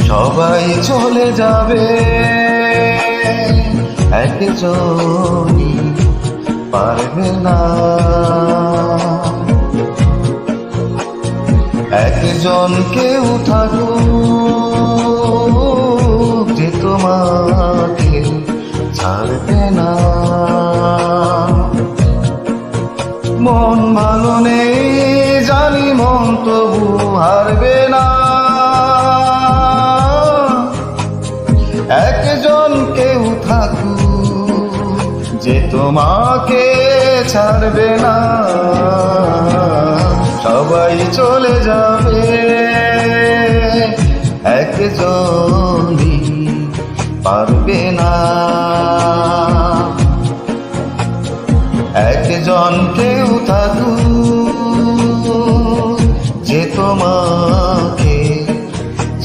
সবাই চলে যাবে, একজনই পারবে না। একজন কেউ থাকুক যে তোমাকে ছাড়বে না। মন ভালো নেই জানি, মন তবু হারবে না। একজন কেউ থাকুক যে তোমাকে ছাড়বে না। সবাই চলে যাবে, একজনই পারবে না।